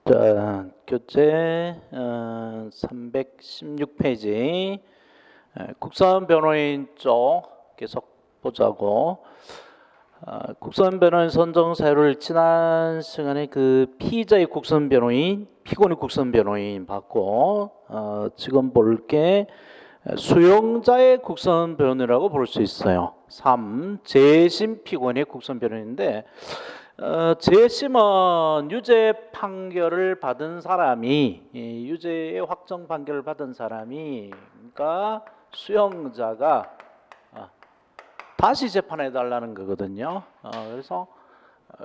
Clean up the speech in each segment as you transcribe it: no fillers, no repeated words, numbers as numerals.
자, 교재 316페이지 국선 변호인 쪽 계속 보자고. 국선 변호인 선정 사유를 지난 시간에 그 피의자의 국선 변호인, 피고인의 국선 변호인 받고 지금 볼 게 수용자의 국선 변호인이라고 볼 수 있어요. 3. 재심 피고인의 국선 변호인인데 재심은 유죄 판결을 받은 사람이, 유죄의 확정 판결을 받은 사람이, 그러니까 수용자가 다시 재판해 달라는 거거든요. 그래서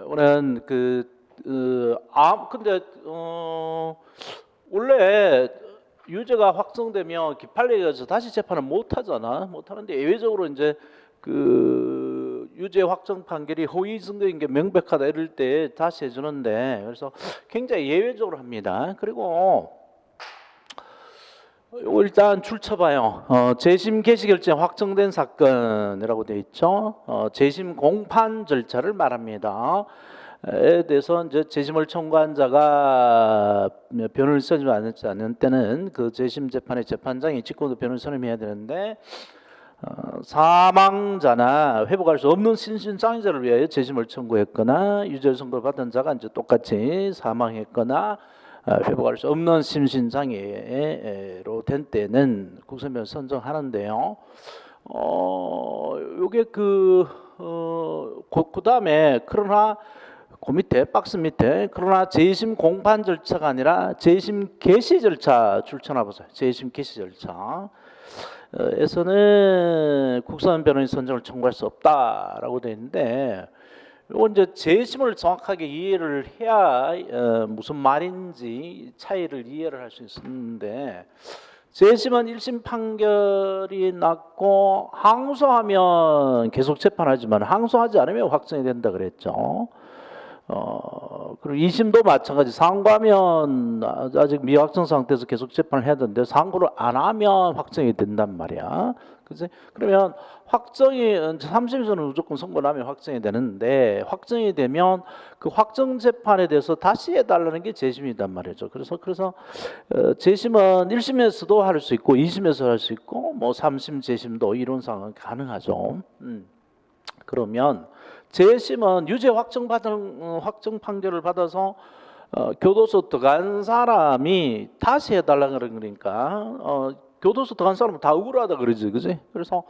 우리는 근데 원래 유죄가 확정되면 기판례에서 다시 재판을 못 하잖아. 못 하는데 예외적으로 이제 유죄 확정 판결이 허위 증거인 게 명백하다 이럴 때 다시 해주는데, 그래서 굉장히 예외적으로 합니다. 그리고 일단 줄쳐봐요. 재심 개시 결정 확정된 사건이라고 되어 있죠. 재심 공판 절차를 말합니다. 에 대해서 이제 재심을 청구한 자가 변호를 선임하지 않는 때는 그 재심 재판의 재판장이 직권으로 변호를 선임해야 되는데, 사망자나 회복할 수 없는 신신장애자를 위하여 재심을 청구했거나 유죄 선고를 받은 자가 이제 똑같이 사망했거나 회복할 수 없는 심신장애로 된 때는 국선변호를 선정하는데요. 요게 그 다음에 그러나 그 밑에 박스 밑에 그러나 재심 공판 절차가 아니라 재심 개시 절차 줄쳐놔 보세요. 재심 개시 절차. 에서는 국선 변호인 선정을 청구할 수 없다라고 되어 있는데, 이건 이제 재심을 정확하게 이해를 해야 무슨 말인지 차이를 이해를 할 수 있는데, 재심은 1심 판결이 났고 항소하면 계속 재판하지만 항소하지 않으면 확정이 된다 그랬죠. 그리고 2심도 마찬가지. 상고하면 아직 미확정 상태에서 계속 재판을 해야 되는데 상고를 안 하면 확정이 된단 말이야. 그치? 그러면 확정이 3심에서는 무조건 선고를 하면 확정이 되는데, 확정이 되면 그 확정 재판에 대해서 다시 해달라는 게 재심이단 말이죠. 그래서 재심은 1심에서도 할 수 있고 2심에서 할 수 있고 뭐 3심 재심도 이론상은 가능하죠. 그러면 재심은 유죄 확정 판결을 받아서 교도소 들어간 사람이 다시 해달라 그런 거니까, 교도소 들어간 사람은 다 억울하다 그러지, 그지? 그래서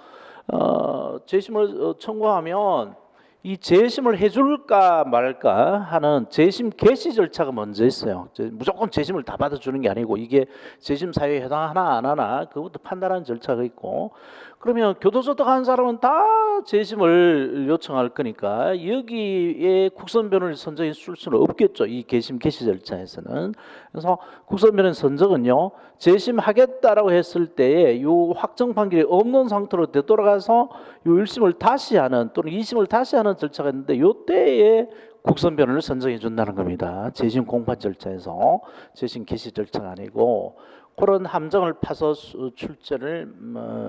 재심을 청구하면 이 재심을 해줄까 말까 하는 재심 개시 절차가 먼저 있어요. 무조건 재심을 다 받아주는 게 아니고 이게 재심 사유에 해당하나 안 하나 그것도 판단하는 절차가 있고, 그러면 교도소 들어간 사람은 다 재심을 요청할 거니까 여기에 국선 변호인 선정이 쓸 수는 없겠죠. 이 재심 개시 절차에서는. 그래서 국선 변호인 선정은요, 재심하겠다라고 했을 때에 요 확정 판결이 없는 상태로 되돌아가서 요 1심을 다시 하는 또는 2심을 다시 하는 절차가 있는데, 요 때에 국선 변호인을 선정해 준다는 겁니다. 재심 공판 절차에서. 재심 개시 절차가 아니고 그런 함정을 파서 출제를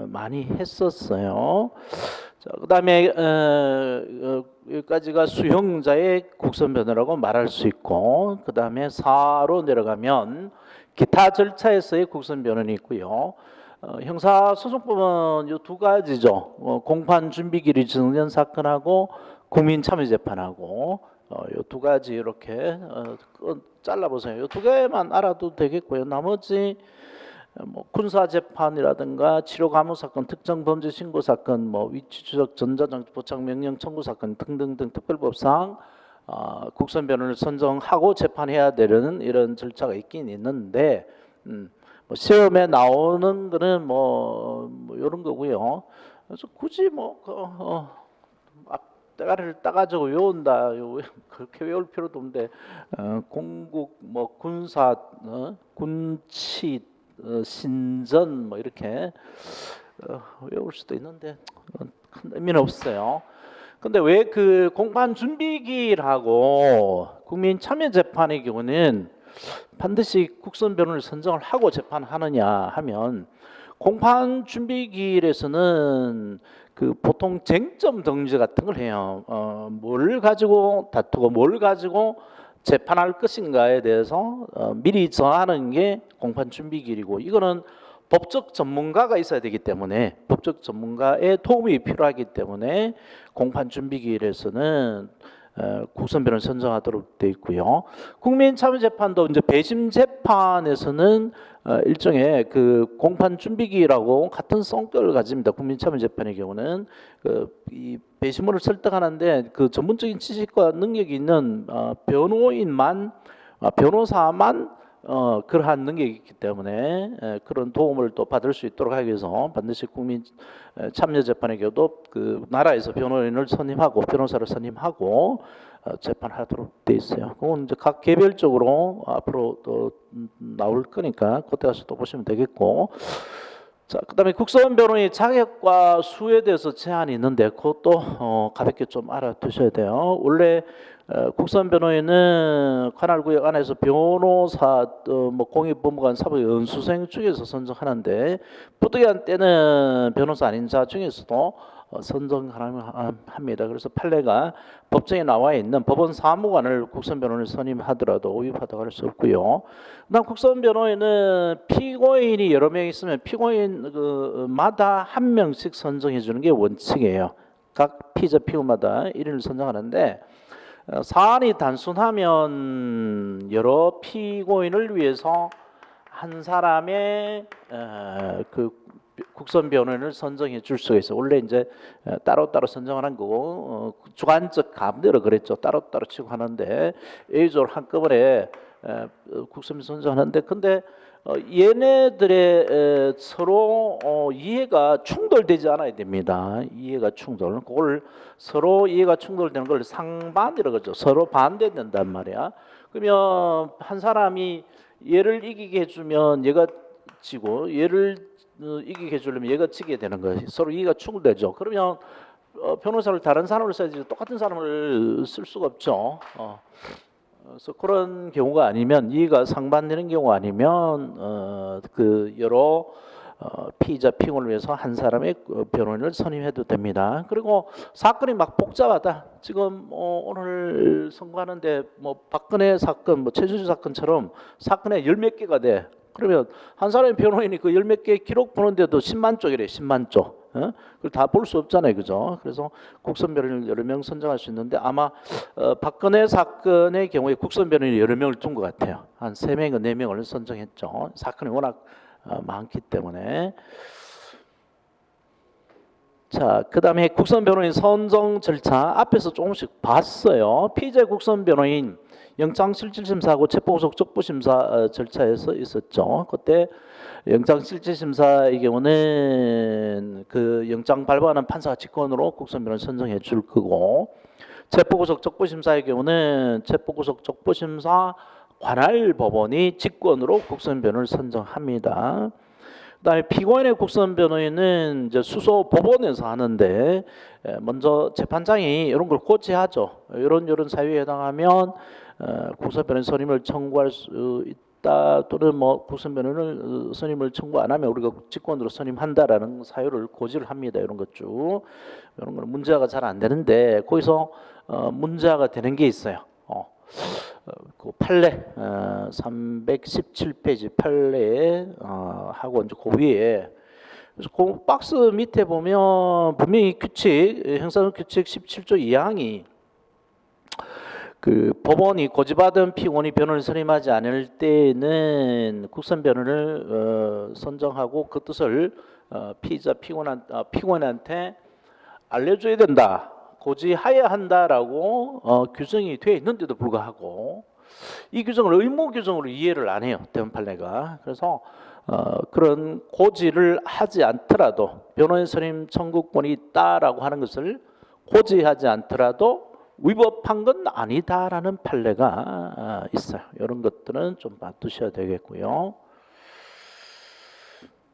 많이 했었어요. 자, 그다음에 여기까지가 수용자의 국선 변호라고 말할 수 있고, 그다음에 4로 내려가면 기타 절차에서의 국선 변호는 있고요. 형사소송법은 이 두 가지죠. 공판 준비기일 정년 사건하고 국민 참여 재판하고 이 두 가지 이렇게 잘라보세요. 이 두 개만 알아도 되겠고요. 나머지 뭐 군사 재판이라든가 치료 감호 사건, 특정 범죄 신고 사건, 뭐 위치 추적, 전자장치 포착 명령 청구 사건 등등등 특별법상 국선 변호인을 선정하고 재판해야 되는 이런 절차가 있긴 있는데, 뭐 시험에 나오는 거는 뭐 이런 거고요. 그래서 굳이 앞대가리를 따가지고 외운다, 그렇게 외울 필요도 없는데, 공국 뭐 군사, 군치, 신전 뭐 이렇게 외울 수도 있는데 큰 의미는 없어요. 근데 왜 그 공판 준비기일하고 국민 참여 재판의 경우는 반드시 국선 변호인을 선정을 하고 재판하느냐 하면, 공판 준비기일에서는 그 보통 쟁점 등재 같은 걸 해요. 뭘 가지고 다투고 뭘 가지고 재판할 것인가에 대해서 미리 정하는 게 공판 준비기일이고, 이거는 법적 전문가가 있어야 되기 때문에, 법적 전문가의 도움이 필요하기 때문에 공판 준비기일에서는 국선 변호인을 선정하도록 되어 있고요. 국민참여재판도 이제 배심 재판에서는 일종의 그 공판 준비기일하고 같은 성격을 가집니다. 국민참여재판의 경우는 이 배심원을 설득하는데 그 전문적인 지식과 능력이 있는 변호사만 그러한 능력이 있기 때문에 그런 도움을 또 받을 수 있도록 하기 위해서 반드시 국민 참여재판의 경우도 그 나라에서 변호인을 선임하고 변호사를 선임하고 재판하도록 돼 있어요. 그건 이제 각 개별적으로 앞으로 또 나올 거니까 그때 가서 또 보시면 되겠고. 자, 그다음에 국선 변호인 자격과 수에 대해서 제한이 있는데 그것도 가볍게 좀 알아두셔야 돼요. 원래 국선 변호인은 관할구역 안에서 변호사, 뭐 공익법무관, 사법 연수생 중에서 선정하는데 부득이한 때는 변호사 아닌 자 중에서도 선정합니다. 그래서 판례가 법정에 나와 있는 법원 사무관을 국선 변호인을 선임하더라도 위법하다고 할 수 없고요. 그다음 국선 변호인은 피고인이 여러 명 있으면 피고인마다 한 명씩 선정해 주는 게 원칙이에요. 각 피의자 피고마다 1인을 선정하는데 사안이 단순하면 여러 피고인을 위해서 한 사람의 그 국선 변호인을 선정해 줄 수가 있어요. 원래 이제 따로따로 선정하는 거고 주관적 감대로 그랬죠. 따로따로 치고 하는데 A조를 한꺼번에 국선 선정하는데 근데 얘네들의 서로 이해가 충돌되지 않아야 됩니다. 이해가 충돌. 그걸 서로 이해가 충돌되는 걸 상반이라고 하죠. 서로 반대된단 말이야. 그러면 한 사람이 얘를 이기게 해주면 얘가 지고 얘를 이기게 해주려면 얘가 지게 되는 거예요. 서로 이해가 충돌되죠. 그러면 변호사를 다른 사람을 써야지 똑같은 사람을 쓸 수가 없죠. 그래서 그런 경우가 아니면 이해가 상반되는 경우가 아니면 그 여러 피의자 피고를 위해서 한 사람의 변호인을 선임해도 됩니다. 그리고 사건이 막 복잡하다. 지금 오늘 선고하는데 뭐 박근혜 사건, 뭐 최순실 사건처럼 사건에 열 몇 개가 돼. 그러면 한 사람의 변호인이 그 열 몇 개 기록 보는데도 10만 쪽이래. 10만 쪽. 그걸 다 볼 수 없잖아요, 그죠? 그래서 국선 변호인을 여러 명 선정할 수 있는데 아마 박근혜 사건의 경우에 국선 변호인이 여러 명을 둔 것 같아요. 한 3명과 4명을 선정했죠. 사건이 워낙 많기 때문에. 자, 그다음에 국선 변호인 선정 절차 앞에서 조금씩 봤어요. 피의자 국선 변호인 영장실질심사하고 체포구속 적부심사 절차에서 있었죠. 그때 영장실질심사의 경우는 그 영장 발부하는 판사가 직권으로 국선 변호인 선정해 줄 거고, 체포구속 적부심사의 경우는 체포구속 적부심사 관할 법원이 직권으로 국선 변호인을 선정합니다. 그다음에 피고인의 국선 변호인은 이제 수소 법원에서 하는데 먼저 재판장이 이런 걸 고지하죠. 이런 사유에 해당하면 국선 변호인 선임을 청구할 수 있다, 또는 뭐 국선 변호인을 선임을 청구 안 하면 우리가 직권으로 선임한다라는 사유를 고지를 합니다. 이런 것 쭉, 이런 건 문제가 잘 안 되는데 거기서 문제가 되는 게 있어요. 그 판례 317페이지 판례에 하고 이제 그 위에, 그래서 그 박스 밑에 보면 분명히 규칙, 형사소송 규칙 17조 2항이 그 법원이 고지받은 피고인이 변호인을 선임하지 않을 때에는 국선 변호인을 선정하고 그 뜻을 피의자 피고인한테 알려줘야 된다, 고지하여야 한다라고 규정이 되어 있는데도 불구하고 이 규정을 의무 규정으로 이해를 안 해요, 대법원 판례가. 그래서 그런 고지를 하지 않더라도 변호인 선임 청구권이 있다라고 하는 것을 고지하지 않더라도 위법한 건 아니다라는 판례가 있어요. 이런 것들은 좀 봐두셔야 되겠고요.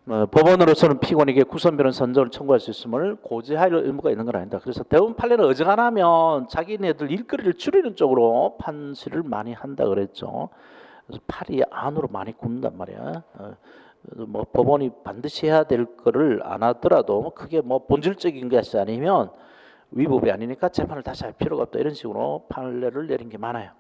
법원으로서는 피고인에게 국선 변호인 선정을 청구할 수 있음을 고지할 의무가 있는 건 아니다. 그래서 대부분 판례는 어지간하면 자기네들 일거리를 줄이는 쪽으로 판시를 많이 한다 그랬죠. 그래서 팔이 안으로 많이 굽는단 말이야. 뭐 법원이 반드시 해야 될 거를 안 하더라도 그게 뭐 본질적인 것이 아니면 위법이 아니니까 재판을 다시 할 필요가 없다, 이런 식으로 판례를 내린 게 많아요.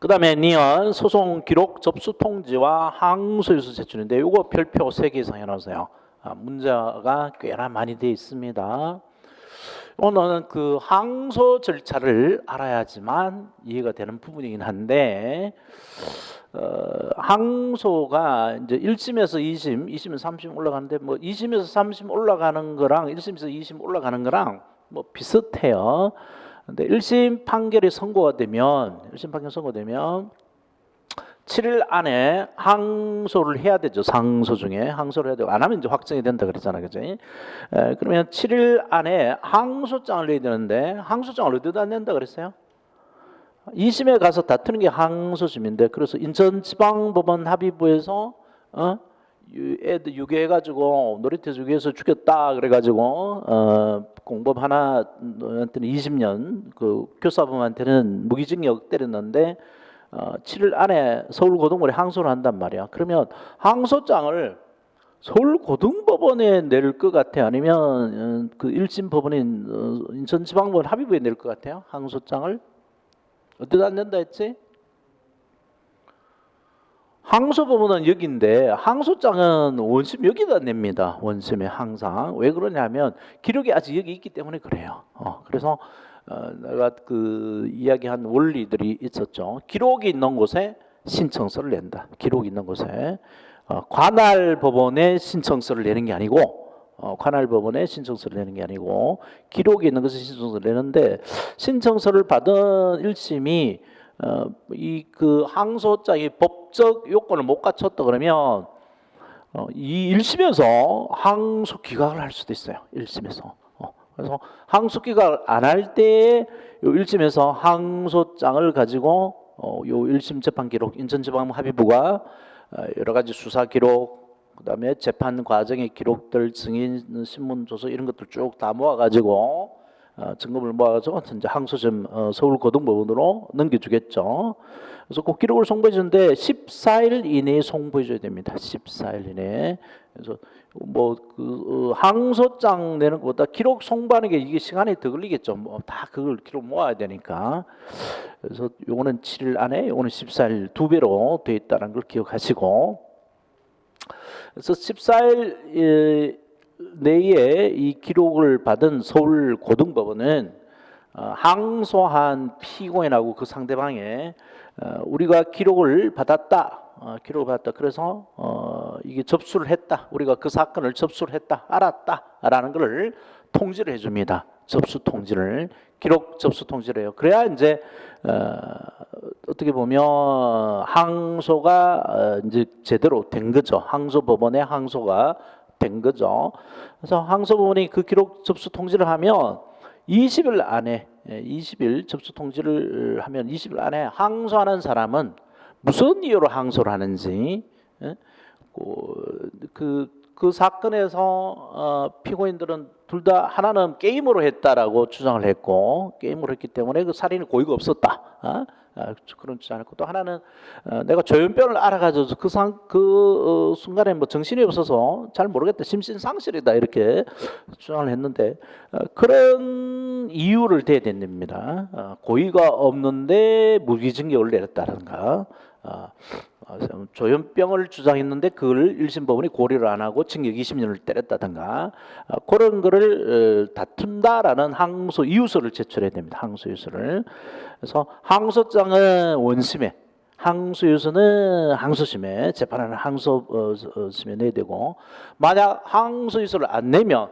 그다음에 니은 소송 기록 접수 통지와 항소유서 제출인데 이거 별표 3개 이상 해놓으세요. 문제가 꽤나 많이 되어 있습니다. 오늘은 그 항소 절차를 알아야지만 이해가 되는 부분이긴 한데 항소가 이제 1심에서 2심, 2심에서 3심 올라가는데 뭐 2심에서 3심 올라가는 거랑 1심에서 2심 올라가는 거랑 뭐 비슷해요. 근데 1심 판결이 선고가 되면 1심 판결 선고되면 7일 안에 항소를 해야 되죠. 상소 중에 항소를 해야 되고 안 하면 이제 확정이 된다 그랬잖아, 그지? 그러면 7일 안에 항소장을 내야 되는데 항소장을 어디다 낸다 그랬어요? 2심에 가서 다투는 게 항소심인데 그래서 인천지방법원 합의부에서 애들 유괴해가지고 놀이터 유괴해서 죽였다 그래가지고 공범 하나한테는 20년 그 교사범한테는 무기징역 때렸는데 7일 안에 서울고등법원에 항소를 한단 말이야. 그러면 항소장을 서울고등법원에 낼 것 같아? 아니면 그 1심 법원인 인천지방법원 합의부에 낼 것 같아요? 항소장을 어디다 낸다 했지? 항소법원은 여기인데 항소장은 원심 여기다 냅니다. 원심에 항상. 왜 그러냐면 기록이 아직 여기 있기 때문에 그래요. 그래서 내가 그 이야기한 원리들이 있었죠. 기록이 있는 곳에 신청서를 낸다. 기록이 있는 곳에 관할 법원에 신청서를 내는 게 아니고 관할 법원에 신청서를 내는 게 아니고 기록이 있는 곳에 신청서를 내는데 신청서를 받은 1심이 이 그 항소장이 법적 요건을 못 갖췄다 그러면 이 1심에서 항소 기각을 할 수도 있어요. 1심에서. 그래서 항소 기각을 안 할 때에 요 1심에서 항소장을 가지고 요 1심 재판 기록 인천지방 합의부가 여러 가지 수사 기록 그다음에 재판 과정의 기록들 증인 신문 조서 이런 것들 쭉 다 모아 가지고 증거물 모아서 이제 항소심 서울고등법원으로 넘겨주겠죠. 그래서 그 기록을 송부해 주는데 14일 이내에 송부해 줘야 됩니다. 14일 이내에. 그래서 뭐 그 항소장 내는 것보다 기록 송부하는 게 이게 시간이 더 걸리겠죠. 뭐 다 그걸 기록 모아야 되니까. 그래서 요거는 7일 안에, 요거는 14일 2배로 돼 있다는 걸 기억하시고. 그래서 14일 내에 이 기록을 받은 서울고등법원은 항소한 피고인하고 그 상대방에 우리가 기록을 받았다. 그래서 이게 접수를 했다. 우리가 그 사건을 접수를 했다. 알았다라는 것을 통지를 해줍니다. 접수 통지를 기록 접수 통지를 해요. 그래야 이제 어떻게 보면 항소가 이제 제대로 된 거죠. 항소법원의 항소가 된 거죠. 그래서 항소법원이 그 기록 접수 통지를 하면 20일 안에 20일 접수 통지를 하면 20일 안에 항소하는 사람은 무슨 이유로 항소를 하는지 그 사건에서 피고인들은 둘 다 하나는 게임으로 했다라고 주장을 했고 게임으로 했기 때문에 그 살인의 고의가 없었다. 그런 주장을 했고 또 하나는 내가 조현병을 알아가지고 그 순간에 뭐 정신이 없어서 잘 모르겠다 심신상실이다 이렇게 주장을 했는데 그런 이유를 대됩니다. 고의가 없는데 무기징역을 내렸다든가 조현병을 주장했는데 그걸 1심 법원이 고려를 안 하고 징역 20년을 때렸다든가 그런 거를 다툰다라는 항소 이유서를 제출해야 됩니다. 항소 이유서를. 그래서 항소장은 원심에, 항소 이유서는 항소심에, 재판하는 항소심에 내야 되고 만약 항소 이유서를 안 내면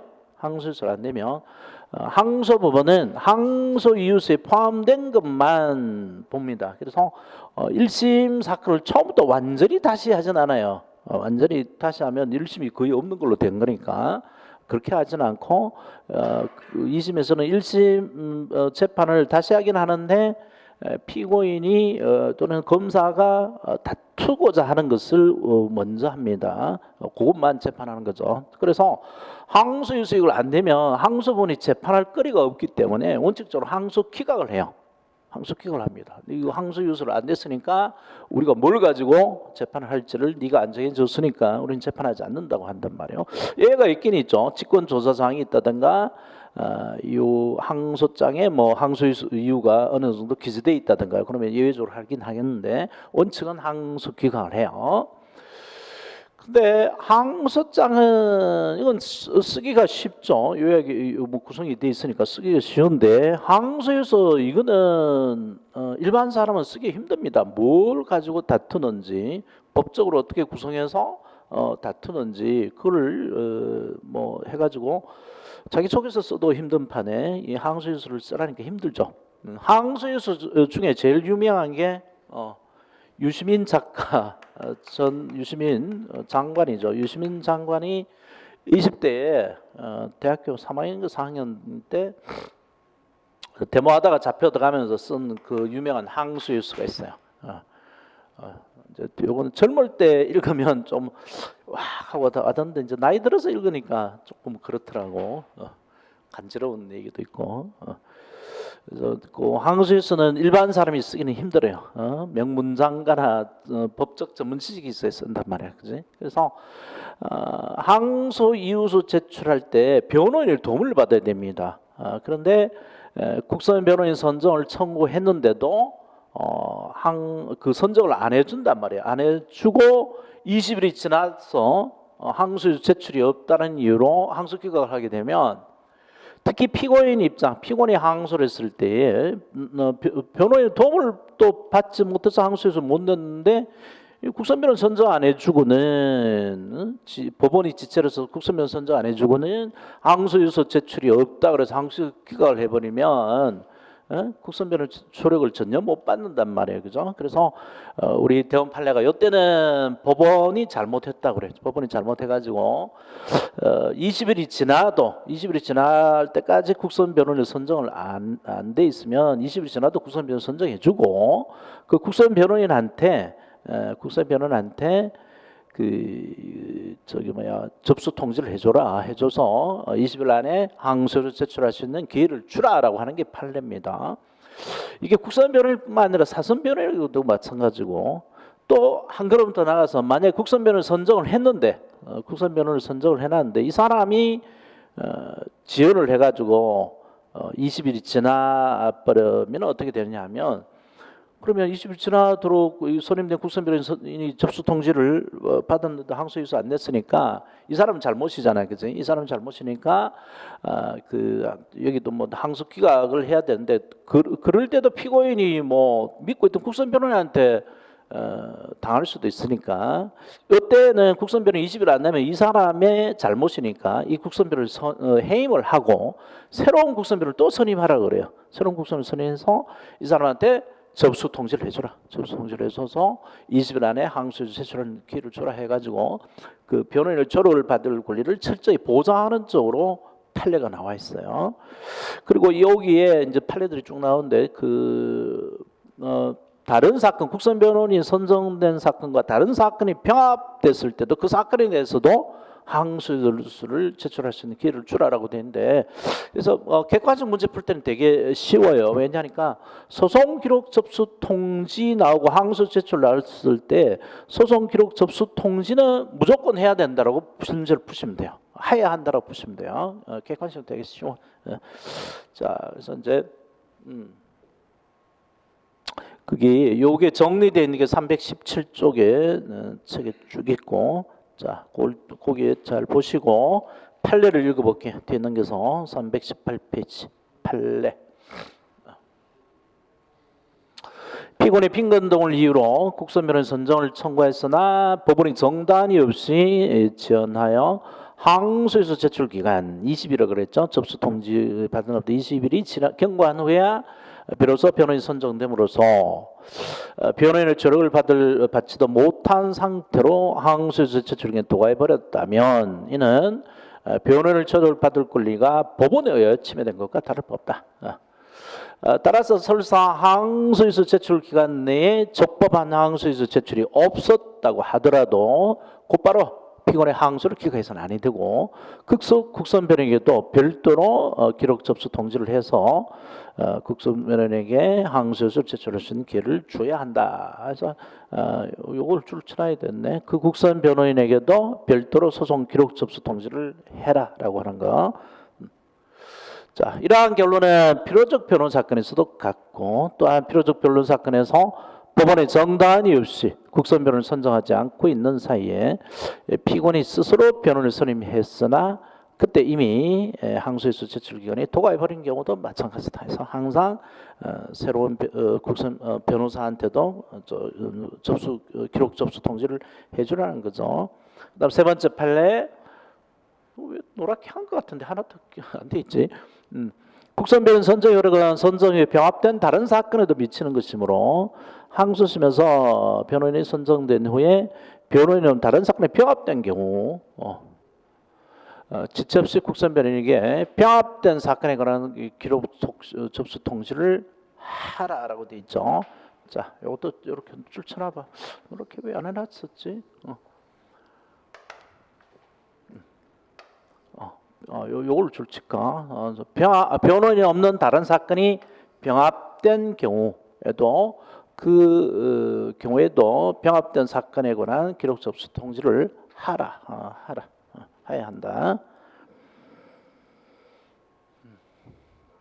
항소법원은 항소 이유서에 포함된 것만 봅니다. 그래서 1심 사건을 처음부터 완전히 다시 하진 않아요. 완전히 다시 하면 1심이 거의 없는 걸로 된 거니까 그렇게 하진 않고 2심에서는 1심 재판을 다시 하긴 하는데 피고인이 또는 검사가 다투고자 하는 것을 먼저 합니다. 그것만 재판하는 거죠. 그래서 항소 유수익을 안 되면 항소본이 재판할 거리가 없기 때문에 원칙적으로 항소 기각을 해요. 항소 기각을 합니다. 이거 항소 유수를 안 됐으니까 우리가 뭘 가지고 재판을 할지를 네가 안 정해줬으니까 우리는 재판하지 않는다고 한단 말이에요. 예가 있긴 있죠. 직권조사 사항이 있다든가 이 항소장에 뭐 항소 이유가 어느 정도 기재돼 있다든가 그러면 예외적으로 하긴 하겠는데 원칙은 항소 기각을 해요. 근데 항소장은 이건 쓰기가 쉽죠. 요약이 뭐 구성이 돼 있으니까 쓰기가 쉬운데 항소에서 이거는 일반 사람은 쓰기 힘듭니다. 뭘 가지고 다투는지 법적으로 어떻게 구성해서 다투는지 그걸 뭐 해가지고 자기소개서 써도 힘든 판에 이 항소유서를 쓰라니까 힘들죠. 항소유서 중에 제일 유명한 게 유시민 작가 전 유시민 장관이죠. 유시민 장관이 20대에 대학교 3학년인가 4학년 때 데모하다가 잡혀 들어가면서 쓴 그 유명한 항소유서가 있어요. 이제 요거는 젊을 때 읽으면 좀 와 하고 하던데 이제 나이 들어서 읽으니까 조금 그렇더라고. 간지러운 얘기도 있고. 그래서 그 항소유서는 일반 사람이 쓰기는 힘들어요. 명문장가나 법적 전문 지식이 있어야 쓴단 말이야, 그지? 그래서 항소 이유서 제출할 때 변호인의 도움을 받아야 됩니다. 그런데 국선 변호인 선정을 청구했는데도 그 선정을 안 해준단 말이에요. 안 해주고 20일이 지나서 항소 제출이 없다는 이유로 항소 기각을 하게 되면 특히 피고인 입장, 피고인이 항소를 했을 때 변호인 도움을 또 받지 못해서 항소에서 못 냈는데 국선변호인 선정 안 해주고는 법원이 지체를 해서 국선변호인 선정 안 해주고는 항소유서 제출이 없다 그래서 항소 기각을 해버리면 국선변호인 효력을 전혀 못 받는단 말이에요, 그죠? 그래서 우리 대원 판례가 이때는 법원이 잘못했다 그래요. 법원이 잘못해가지고 20일이 지날 때까지 국선변호인 선정을 안 돼 있으면 20일 지나도 국선변호인 선정해주고 그 국선변호인한테 접수 통지를 해줘서 20일 안에 항소를 제출할 수 있는 기회를 주라라고 하는 게 판례입니다. 이게 국선 변호인뿐만 아니라 사선 변호인도 마찬가지고 또 한 걸음 더 나가서 만약 국선 변호인 선정을 했는데 국선 변호인을 선정을 해놨는데 이 사람이 지연을 해가지고 20일이 지나버리면 어떻게 되느냐면 그러면 20일 지나도록 선임된 국선 변호인이 접수 통지를 받았는데 항소유서 안 냈으니까 이 사람은 잘못이잖아요, 그죠? 이 사람은 잘못이니까 여기도 뭐 항소 기각을 해야 되는데 그럴 때도 피고인이 뭐 믿고 있던 국선 변호인한테 당할 수도 있으니까 이때는 국선 변호인 20일 안 내면 이 사람의 잘못이니까 이 국선 변호인을 해임을 하고 새로운 국선 변호인을 또 선임하라 그래요. 새로운 국선을 선임해서 이 사람한테 접수 통지를 해줘라. 접수 통지를 해줘서 20일 안에 항소유서 제출하는 기회를 주라 해가지고 그 변호인을 조력을 받을 권리를 철저히 보장하는 쪽으로 판례가 나와 있어요. 그리고 여기에 이제 판례들이 쭉 나오는데 다른 사건, 국선 변호인이 선정된 사건과 다른 사건이 병합됐을 때도 그 사건에 대해서도 항소유서를 제출할 수 있는 기회를 주라라고 되는데 그래서 객관적 문제 풀 때는 되게 쉬워요. 왜냐하니까 소송 기록 접수 통지 나오고 항소 제출 나왔을 때 소송 기록 접수 통지는 무조건 해야 된다라고 문제를 푸시면 돼요. 해야 한다라고 푸시면 돼요. 객관적으로 되게 쉬워. 자, 그래서 이제 그게 요게 정리되어 있는 게 317쪽에 책에 쭉 있고. 자, 거기에 잘 보시고 판례를 읽어볼게요. 뒤에 넘겨서 318페이지 판례. 피고인의 빈건 등을 이유로 국선 변호인 선정을 청구했으나 법원이 정단이 없이 지연하여 항소유서 제출 기간 20일을 그랬죠. 접수 통지 받은 것도 20일이 경과한 후에야 비로소 변호인 선정됨으로써 변호인의 조력을 받지도 못한 상태로 항소유서 제출에 도과해버렸다면 이는 변호인을 조력을 받을 권리가 법원에 의해 침해된 것과 다를 바 없다. 따라서 설사 항소유서 제출 기간 내에 적법한 항소유서 제출이 없었다고 하더라도 곧바로 피고인의 항소를 기각해서는 아니 되고 국선 변호인에게도 별도로 기록 접수 통지를 해서 국선 변호인에게 항소유서를 제출할 수 있는 기회를 줘야 한다. 그래서 요걸 줄 쳐놔야 됐네. 그 국선 변호인에게도 별도로 소송 기록 접수 통지를 해라라고 하는 거. 자, 이러한 결론은 필요적 변론 사건에서도 같고, 또한 필요적 변론 사건에서 법원의 정당한 이유 없이 국선 변론을 선정하지 않고 있는 사이에 피고인이 스스로 변론을 선임했으나 그때 이미 항소유서 제출 기간이 도과해 버린 경우도 마찬가지다 해서 항상 새로운 국선 변호사한테도 접수 기록 접수 통지를 해주라는 거죠. 그다음 세 번째 판례, 왜 노랗게 한 것 같은데 하나 더 안 돼 있지. 국선 변론 선정 효력은 선정에 병합된 다른 사건에도 미치는 것이므로 항소심에서 변호인이 선정된 후에 변호인은 다른 사건에 병합된 경우 지체 없이 국선 변호인에게 병합된 사건에 관한 기록 접수 통지를 하라라고 돼 있죠. 자, 이것도 이렇게 줄 쳐놔봐. 이렇게 왜 안 해놨었지? 요걸 줄 칠까? 변호인이 없는 다른 사건이 병합된 경우에도 그 경우에도 병합된 사건에 관한 기록 접수 통지를 해야 한다.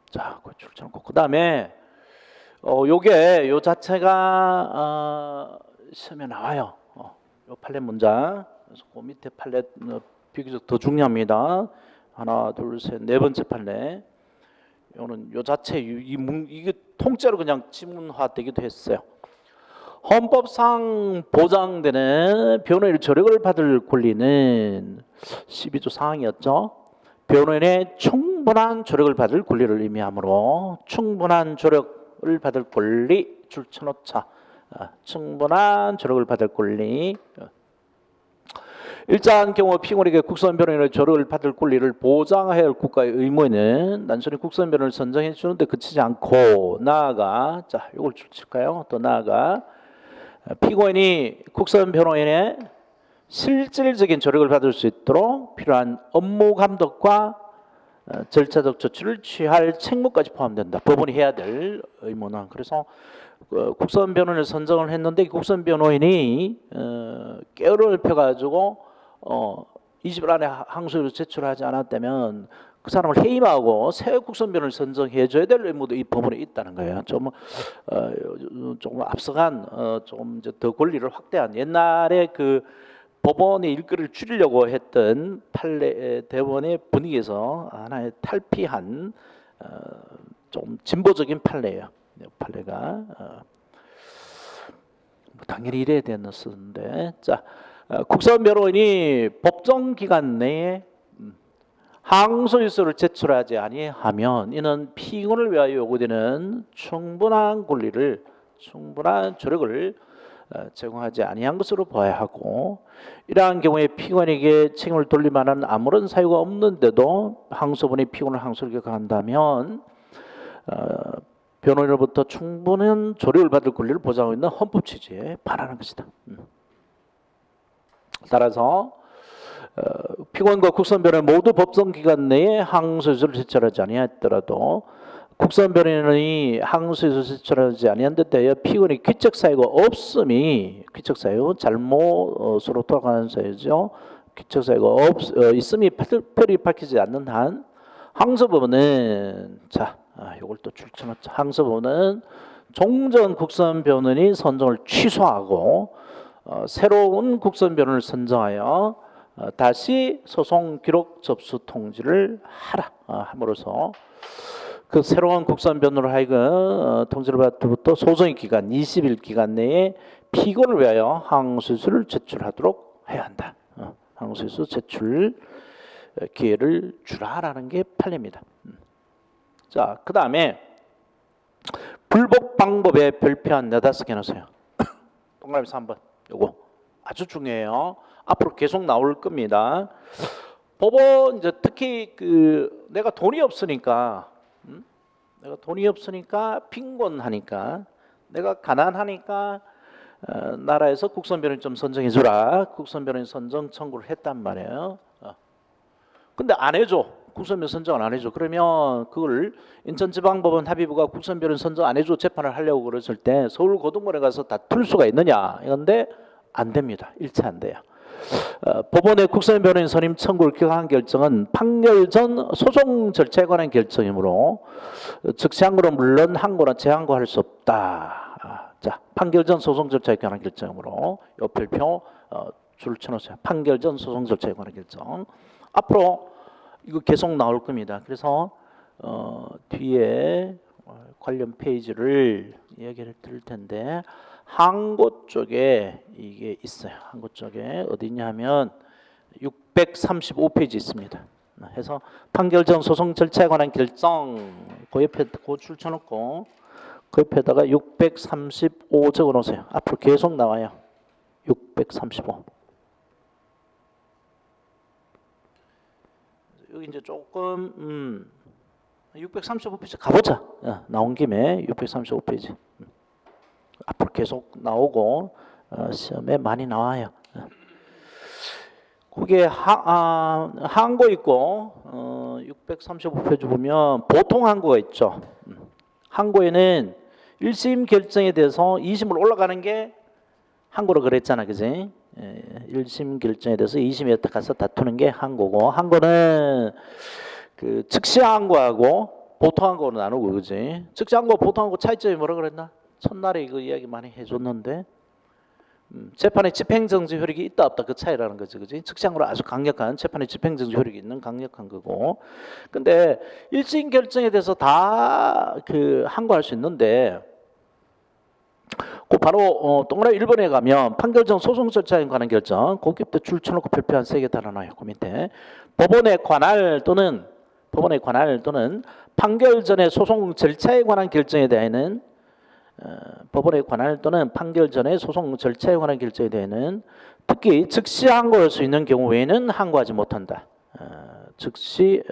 자, 그 줄 쳐놓고 그 다음에 요게 요 자체가 시험에 나와요. 요 판례 문장. 그래서 그 밑에 판례 비교적 더 중요합니다. 하나, 둘, 셋, 네 번째 판례. 이거는 요 자체 이게 통째로 그냥 지문화되기도 했어요. 헌법상 보장되는 변호인의 조력을 받을 권리는 12조 사항이었죠. 변호인의 충분한 조력을 받을 권리를 의미하므로 충분한 조력을 받을 권리 줄 쳐놓자. 충분한 조력을 받을 권리. 일자한 경우 피고인에게 국선 변호인의 조력을 받을 권리를 보장해야 할 국가의 의무는 단순히 국선 변호인을 선정해 주는데 그치지 않고 나아가, 자, 이걸 칠까요? 더 나아가 피고인이 국선 변호인의 실질적인 조력을 받을 수 있도록 필요한 업무 감독과 절차적 조치를 취할 책무까지 포함된다. 법원이 해야 될 의무는. 그래서 국선 변호인을 선정을 했는데 국선 변호인이 게으름을 펴가지고 20일 안에 항소유를 제출하지 않았다면 그 사람을 해임하고 새 국선 변호인을 선정해줘야 될 의무도 이 법원에 있다는 거예요. 조금 앞서간 조금 이제 더 권리를 확대한 옛날에 그 법원의 일거리를 줄이려고 했던 판례 대법원의 분위기에서 하나의 탈피한 좀 진보적인 판례예요. 판례가 당연히 이래야 되었는데, 자, 국선 변호인이 법정 기간 내에 항소유서를 제출하지 아니하면 이는 피고인을 위하여 요구되는 충분한 권리를, 충분한 조력을 제공하지 아니한 것으로 봐야 하고, 이러한 경우에 피고인에게 책임을 돌릴 만한 아무런 사유가 없는데도 항소분이 피고인을 항소를 격한다면 변호인으로부터 충분한 조력을 받을 권리를 보장하고 있는 헌법 취지에 반하는 것이다. 따라서 피고인과 국선 변호인 모두 법정 기간 내에 항소유서를 제출하지 아니했더라도 국선 변호인이 항소유서 제출하지 아니한 데 대하여 피고인이 귀책 사유가 없음이, 귀책 사유 잘못으로 돌아가는 사유죠. 귀책 사유가 있음이 특별히 밝히지 않는 한 항소법원은, 자, 이걸 또 줄쳐놨죠. 항소법원은 종전 국선 변호인이 선정을 취소하고 새로운 국선 변호인을 선정하여 다시 소송 기록 접수 통지를 하라 함으로써 그 새로운 국선 변호를 하여금 통지를 받고부터 소송의 기간 20일 기간 내에 피고를 위하여 항소유서를 제출하도록 해야 한다. 항소유서 제출 기회를 주라라는 게 판례입니다. 자, 그 다음에 불복 방법에 별표한 4-5개 넣으세요. 동그라미 3번. 요거 아주 중요해요. 앞으로 계속 나올 겁니다. 법원 이제 특히 내가 돈이 없으니까, 내가 돈이 없으니까 빈곤하니까, 내가 가난하니까 나라에서 국선 변호인 좀 선정해 주라. 국선 변호인 선정 청구를 했단 말이에요. 근데 안 해줘. 국선 변호인 선정을 안 해줘. 그러면 그걸 인천지방법원 합의부가 국선 변호인 선정 안 해줘 재판을 하려고 그랬을 때 서울고등법원에 가서 다툴 수가 있느냐? 이건데 안 됩니다. 일체 안 돼요. 법원의 국선 변호인 선임 청구를 기각한 결정은 판결 전 소송 절차에 관한 결정이므로 즉시 항고는 물론 항고나 재항고할 수 없다. 자, 판결 전 소송 절차에 관한 결정이므로 요 별표 줄 쳐놓으세요. 판결 전 소송 절차에 관한 결정. 앞으로 이거 계속 나올 겁니다. 그래서 뒤에 관련 페이지를 이야기를 드릴 텐데 항고 쪽에 이게 있어요. 항고 쪽에 어디 있냐면 635페이지 있습니다. 해서 판결 전 소송 절차에 관한 결정 그 옆에 그 줄 쳐놓고 그 옆에다가 635 적어놓으세요. 앞으로 계속 나와요. 635. 여기 이제 조금 635페이지 가보자. 나온 김에 635페이지. 앞으로 계속 나오고 시험에 많이 나와요. 그게 항고 있고 635페이지 보면 보통 항고가 있죠. 항고에는 1심 결정에 대해서 2심으로 올라가는 게 항고로 그랬잖아, 그지? 1심 결정에 대해서 2심에 가서 다투는 게 항고고, 항고는 그 즉시 항고하고 보통 항고로 나누고, 그지? 즉시 항고, 보통 항고 차이점이 뭐라 그랬나? 첫날에 이거 이야기 많이 해줬는데, 재판의 집행정지 효력이 있다 없다 그 차이라는 거지, 그지? 즉시 항고는 아주 강력한 재판의 집행정지 효력이 있는 강력한 거고, 근데 1심 결정에 대해서 다 그 항고할 수 있는데. 그 바로 동그라미 1번에 가면 판결 전 소송 절차에 관한 결정 거기부터 줄 쳐놓고 별표 한 3개 달아놔요. 그 밑에 법원의 관할 또는 판결 전의 소송 절차에 관한 결정에 대해서는 법원의 관할 또는 판결 전의 소송 절차에 관한 결정에 대해서는 특히 즉시 항고할 수 있는 경우 외에는 항고하지 못한다. 즉시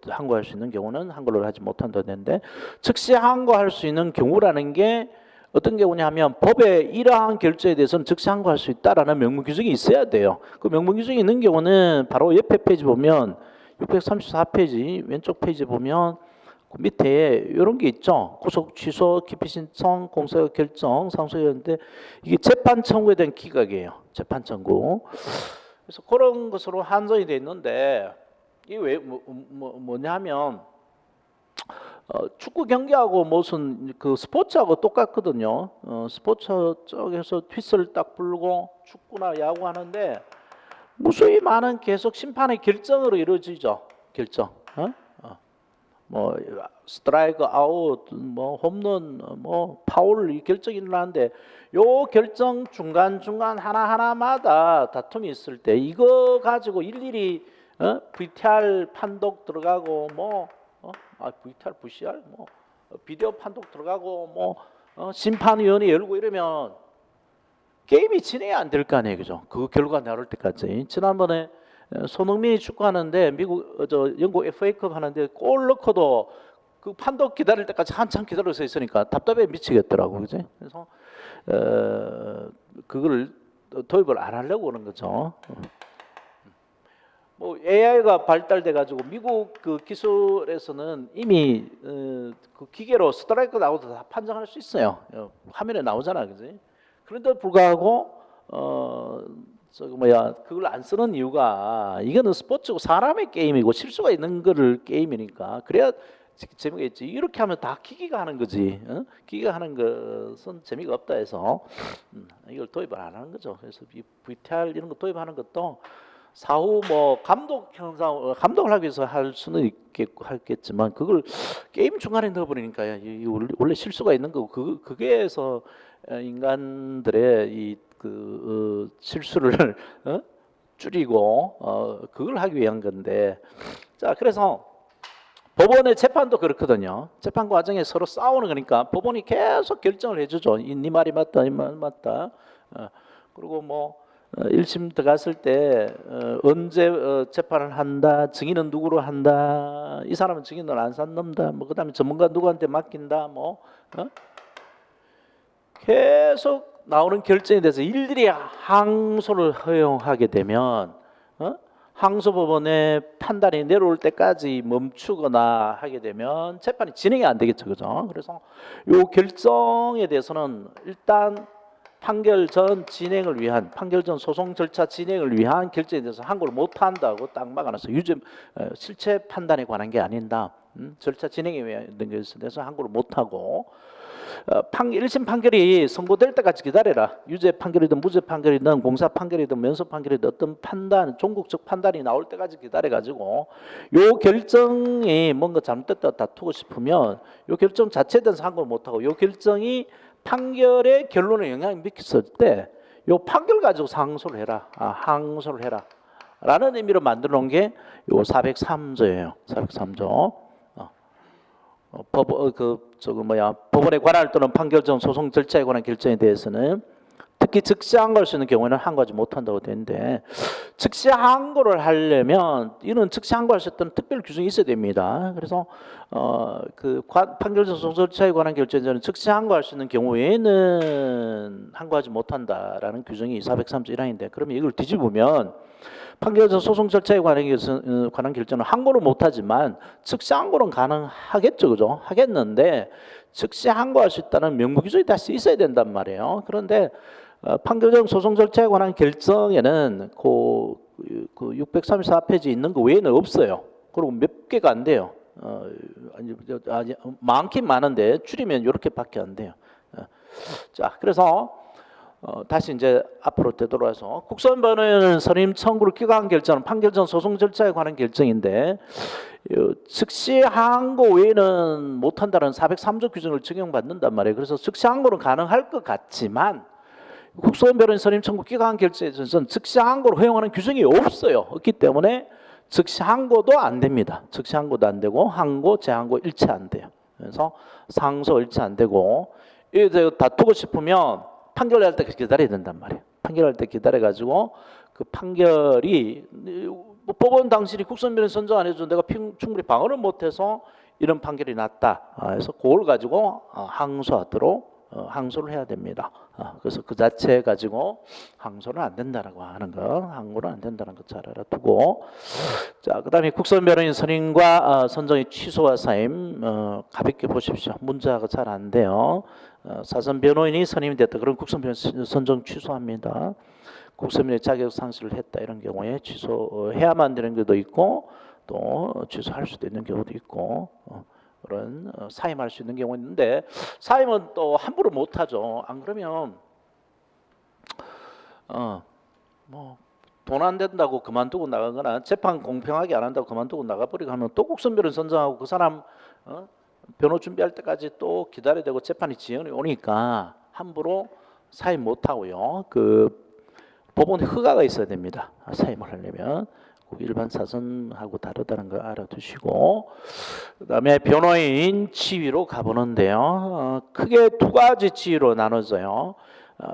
항고할 수 있는 경우는 항고를 하지 못한다 되는데, 즉시 항고할 수 있는 경우라는 게 어떤 경우냐 하면 법의 이러한 결정에 대해서는 즉시 항고할 수 있다라는 명문 규정이 있어야 돼요. 그 명문 규정이 있는 경우는 바로 옆에 페이지 보면 634페이지 왼쪽 페이지 보면 그 밑에 이런 게 있죠. 구속 취소, 기피 신청, 공소 결정, 상소였는데 이게 재판 청구에 대한 기각이에요. 재판 청구. 그래서 그런 것으로 한정이 돼 있는데 이게 왜 뭐냐면 축구 경기하고 무슨 그 스포츠하고 똑같거든요. 스포츠 쪽에서 휘슬 딱 불고 축구나 야구 하는데 무수히 많은 계속 심판의 결정으로 이루어지죠. 결정. 뭐 스트라이크 아웃, 뭐 홈런, 뭐 파울 이 결정이 일어나는데 요 결정 중간 하나마다 다툼이 있을 때 이거 가지고 일일이 VTR 판독 들어가고 뭐 VTR, VCR, 뭐 비디오 판독 들어가고 뭐 심판위원회 열고 이러면 게임이 진행이 안 될 거 아니에요, 그죠? 그 결과 나올 때까지. 지난번에 손흥민이 축구하는데 영국 FA컵 하는데 골 넣고도 그 판독 기다릴 때까지 한참 기다려서 있으니까 답답해 미치겠더라고, 그지? 그래서 그걸 도입을 안 하려고 그러는 거죠. 뭐 AI가 발달돼 가지고 미국 그 기술에서는 이미 그 기계로 스트라이크 나오도 다 판정할 수 있어요. 화면에 나오잖아, 그지? 그런데 불구하고 그걸 안 쓰는 이유가 이거는 스포츠고 사람의 게임이고 실수가 있는 거를 게임이니까 그래야 재미가 있지. 이렇게 하면 다 기계가 하는 거지. 기계가 하는 것은 재미가 없다 해서 이걸 도입을 안 하는 거죠. 그래서 이 VTR 이런 거 도입하는 것도 사후 뭐 감독을 하기 위해서 할 수는 있겠지만 그걸 게임 중간에 넣어버리니까 원래 실수가 있는 거고 그게에서 인간들의 그 실수를 줄이고 그걸 하기 위한 건데, 자 그래서 법원의 재판도 그렇거든요. 재판 과정에 서로 싸우는 거니까 법원이 계속 결정을 해주죠. 네 말이 맞다, 이 말 맞다. 그리고 뭐 1심 들어갔을 때 언제 재판을 한다, 증인은 누구로 한다, 이 사람은 증인을 안 산다, 뭐 그다음에 전문가 누구한테 맡긴다, 뭐 계속 나오는 결정에 대해서 일일이 항소를 허용하게 되면 항소법원의 판단이 내려올 때까지 멈추거나 하게 되면 재판이 진행이 안 되겠죠, 그죠? 그래서 이 결정에 대해서는 일단 판결 전 진행을 위한 판결 전 소송 절차 진행을 위한 결정에 대해서 항고를 못 한다고 딱 막아놨어요. 유죄 실체 판단에 관한 게 아닌다. 절차 진행에 위한 것에 대해서 항고를 못 하고 1심 판결이 선고될 때까지 기다려라. 유죄 판결이든 무죄 판결이든 공사 판결이든 면소 판결이든 어떤 판단, 종국적 판단이 나올 때까지 기다려가지고 요 결정이 뭔가 잘못됐다 다투고 싶으면 요 결정 자체에 대해서 항고를 못하고 요 결정이 판결의 결론에 영향을 미쳤을 때 요 판결 가지고 항소를 해라. 항소를 해라. 라는 의미로 만들어 놓은 게 요 403조예요. 403조. 법원의 관할 또는 판결 전 소송 절차에 관한 결정에 대해서는 특히 즉시 항고할 수 있는 경우에는 항고하지 못한다고 되는데 즉시 항고를 하려면 이런 즉시 항고할 수 있는 특별 규정이 있어야 됩니다. 그래서 판결 전 소송 절차에 관한 결정에는 즉시 항고할 수 있는 경우 외에는 항고하지 못한다라는 규정이 403조 1항인데 그러면 이걸 뒤집으면 판결 전 소송 절차에 관한 결정은 항고를 못하지만 즉시 항고는 가능하겠죠, 그죠? 하겠는데 즉시 항고할 수 있다는 명무 규정이 다시 있어야 된단 말이에요. 그런데 판결 전 소송 절차에 관한 결정에는 그 634페이지 있는 거 외에는 없어요. 그리고 몇 개가 안 돼요. 많긴 많은데 줄이면 이렇게밖에 안 돼요. 자, 그래서 다시 이제 앞으로 되돌아서 국선 변호인은 선임 청구를 기각한 결정은 판결 전 소송 절차에 관한 결정인데 즉시 항고 외에는 못한다는 403조 규정을 적용받는단 말이에요. 그래서 즉시 항고는 가능할 것 같지만 국선 변호인 선임 청구 기각한 결정에 있어서는 즉시 항고를 허용하는 규정이 없어요. 없기 때문에 즉시 항고도 안 됩니다. 즉시 항고도 안 되고 항고, 재항고 일치 안 돼요. 그래서 상소 일치 안 되고 이제 다투고 싶으면 판결할 때 기다려야 된단 말이에요. 판결할 때 기다려가지고 그 판결이 법원 당신이 국선 변호인 선정 안 해줘 내가 충분히 방어를 못해서 이런 판결이 났다. 그래서 그걸 가지고 항소하도록 항소를 해야 됩니다. 그래서 그 자체 가지고 항소는 안 된다라고 하는 거, 항고는 안 된다는 거 잘 알아두고 자 그다음에 국선 변호인 선임과 선정의 취소와 사임 가볍게 보십시오. 문자가 잘 안 돼요. 사선 변호인이 선임이 됐다. 그럼 국선 변호인 선정 취소합니다. 국선 변호인 자격 상실을 했다 이런 경우에 취소해야만 되는 경우도 있고 또 취소할 수도 있는 경우도 있고 그런 사임할 수 있는 경우가 있는데 사임은 또 함부로 못하죠. 안 그러면 뭐 돈 안 된다고 그만두고 나가거나 재판 공평하게 안 한다고 그만두고 나가버리고 하면 또 국선 변호인 선정하고 그 사람 변호 준비할 때까지 또 기다려야 되고 재판이 지연이 오니까 함부로 사임 못하고요. 그 법원에 허가가 있어야 됩니다. 사임을 하려면 일반 사선하고 다르다는 거 알아두시고 그다음에 변호인 지위로 가보는데요. 크게 두 가지 지위로 나눠져요.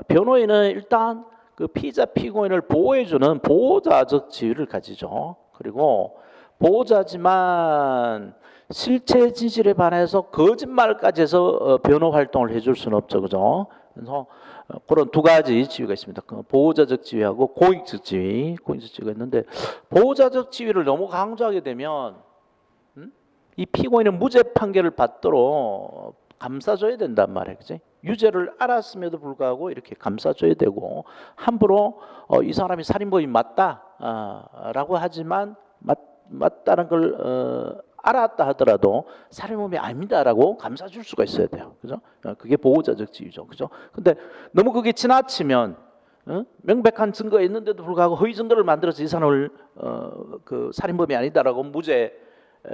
변호인은 일단 그 피의자 피고인을 보호해주는 보호자적 지위를 가지죠. 그리고 보호자지만 실체 진실에 반해서 거짓말까지 해서 변호 활동을 해줄 수는 없죠, 그죠? 그래서 그런 두 가지 지위가 있습니다. 보호자적 지위하고 공익적 지위, 공익적 지위가 있는데 보호자적 지위를 너무 강조하게 되면 이 피고인은 무죄 판결을 받도록 감싸줘야 된단 말이에요, 그지? 유죄를 알았음에도 불구하고 이렇게 감싸줘야 되고 함부로 이 사람이 살인범이 맞다라고 하지만 맞다는 걸 알았다 하더라도 살인범이 아닙니다라고 감싸줄 수가 있어야 돼요, 그죠? 그게 보호자적 지위죠, 그죠? 근데 너무 그게 지나치면 명백한 증거가 있는데도 불구하고 허위 증거를 만들어서 이 사람을 그 살인범이 아니다라고 무죄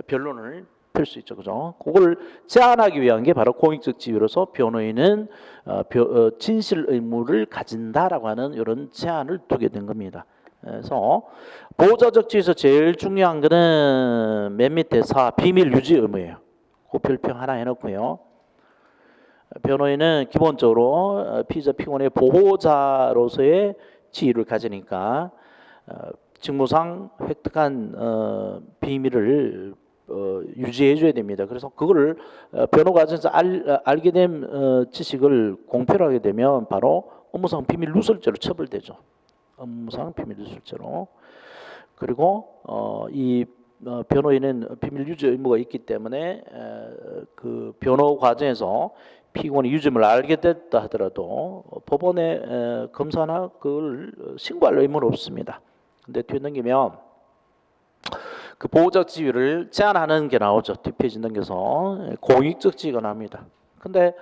변론을 펼 수 있죠, 그죠? 그걸 제한하기 위한 게 바로 공익적 지위로서 변호인은 진실 의무를 가진다라고 하는 이런 제한을 두게 된 겁니다. 그래서 보호자적 지위에서 제일 중요한 거는 맨 밑에 비밀 유지 의무예요. 그 별표 하나 해놓고요. 변호인은 기본적으로 피의자 피고인의 보호자로서의 지위를 가지니까 직무상 획득한 비밀을 유지해줘야 됩니다. 그래서 그거를 변호 과정에서 알게 된 지식을 공표를 하게 되면 바로 업무상 비밀 누설죄로 처벌되죠. 업무상 비밀 누설죄로. 그리고 이 변호인은 비밀 유지 의무가 있기 때문에 그 변호 과정에서 피고인이 유죄임을 알게 됐다 하더라도 법원에 검사나 그걸 신고할 의무는 없습니다. 근데 뒤에 넘기면 그 보호적 지위를 제한하는 게 나오죠. 뒷페이지 넘겨서 공익적 지위가 나옵니다. 근데